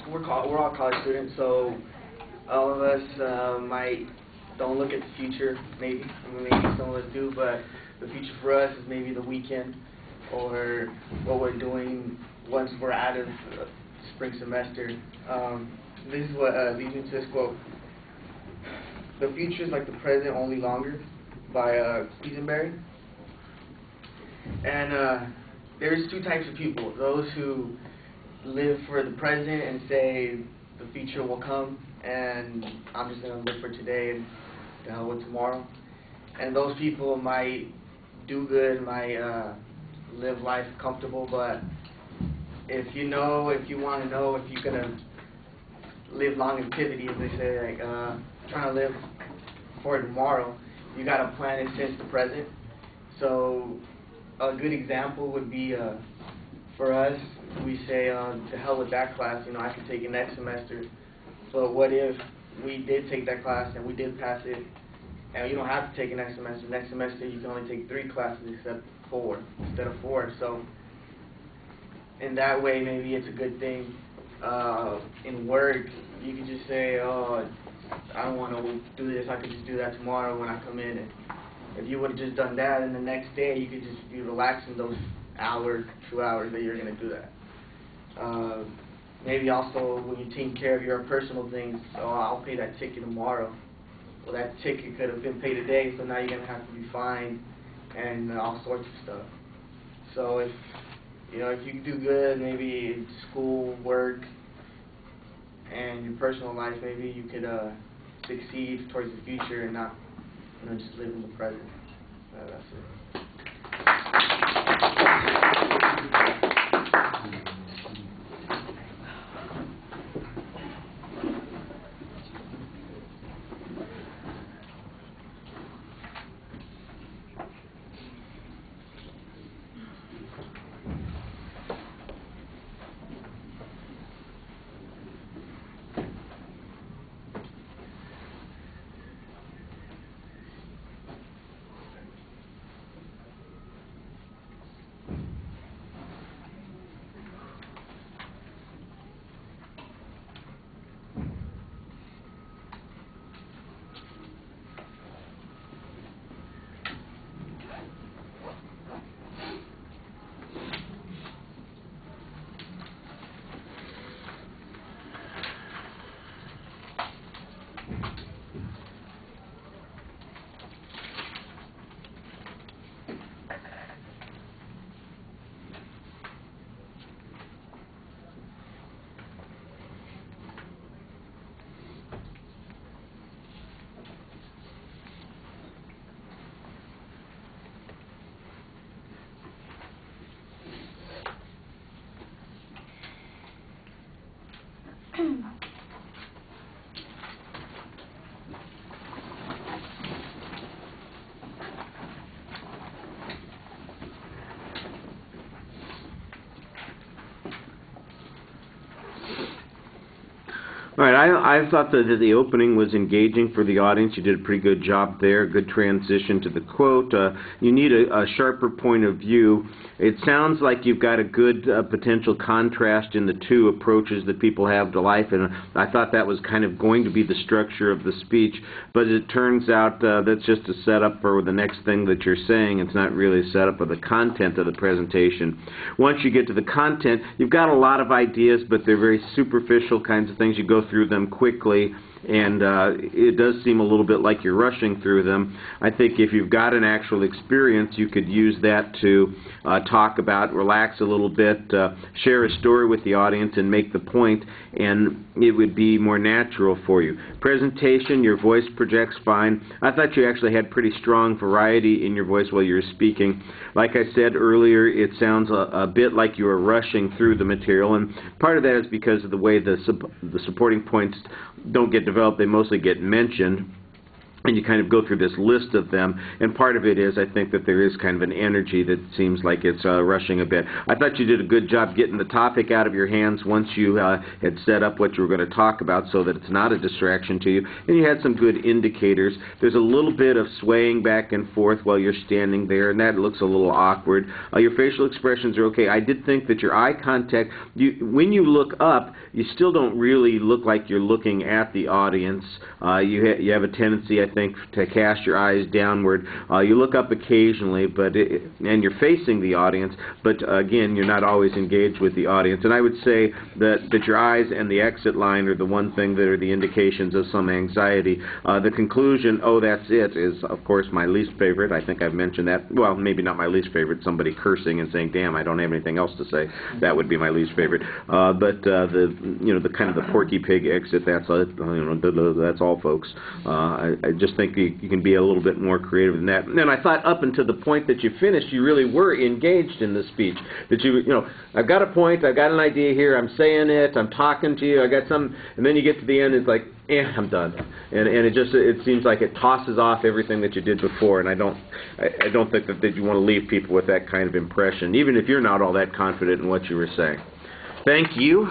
we're all college students, so all of us might don't look at the future. Maybe some of us do, but the future for us is maybe the weekend or what we're doing once we're out of spring semester. This is what leads me to this quote: "The future is like the present, only longer," by Quisenberry. And there's two types of people: those who live for the present and say the future will come, and I'm just going to live for today and to hell with tomorrow. And those people might do good, might live life comfortable, but if you want to know if you're going to live longevity, as they say, like trying to live for tomorrow, you got to plan it since the present. So a good example would be for us, we say, to hell with that class, I could take it next semester. But what if we did take that class and we did pass it, and you don't have to take it next semester. Next semester you can only take 3 classes instead of 4. So in that way, maybe it's a good thing. In work, you could just say, oh, I don't want to do this, I could just do that tomorrow when I come in. And if you would have just done that, and the next day you could just be relaxing those hour, 2 hours that you're going to do that. Maybe also when you're taking care of your personal things, oh, I'll pay that ticket tomorrow. Well, that ticket could have been paid today, so now you're going to have to be fined and all sorts of stuff. So if you do good, maybe in school, work, and your personal life, maybe you could succeed towards the future and not just live in the present. That's it. All right, I thought that the opening was engaging for the audience. You did a pretty good job there, good transition to the quote. You need a sharper point of view. It sounds like you've got a good potential contrast in the two approaches that people have to life, and I thought that was kind of going to be the structure of the speech, but it turns out that's just a setup for the next thing that you're saying. It's not really a setup of the content of the presentation. Once you get to the content, you've got a lot of ideas, but they're very superficial kinds of things. You go through them quickly, and it does seem a little bit like you're rushing through them. I think if you've got an actual experience, you could use that to talk about, relax a little bit, share a story with the audience and make the point, and it would be more natural for you. Presentation, your voice projects fine. I thought you actually had pretty strong variety in your voice while you were speaking. Like I said earlier, it sounds a bit like you were rushing through the material, and part of that is because of the way the supporting points don't get developed, they mostly get mentioned. and you kind of go through this list of them, and part of it is, I think, that there is kind of an energy that seems like it's rushing a bit. I thought you did a good job getting the topic out of your hands once you had set up what you were going to talk about so that it's not a distraction to you, and you had some good indicators. There's a little bit of swaying back and forth while you're standing there, and that looks a little awkward. Your facial expressions are okay. I did think that your eye contact, when you look up, you still don't really look like you're looking at the audience. You have a tendency, I think, to cast your eyes downward. You look up occasionally, and you're facing the audience, but again, you're not always engaged with the audience. And I would say that your eyes and the exit line are the one thing that are the indications of some anxiety. The conclusion, oh, that's it, is, of course, my least favorite. I think I've mentioned that. Well, maybe not my least favorite. Somebody cursing and saying, damn, I don't have anything else to say. That would be my least favorite. The kind of the Porky Pig exit, that's all, folks. I just think you can be a little bit more creative than that. And I thought up until the point that you finished, you really were engaged in the speech. That I've got a point, I've got an idea here, I'm saying it, I'm talking to you, I got some, and then you get to the end, it's like, I'm done. And it seems like it tosses off everything that you did before, and I don't think that you want to leave people with that kind of impression, even if you're not all that confident in what you were saying. Thank you.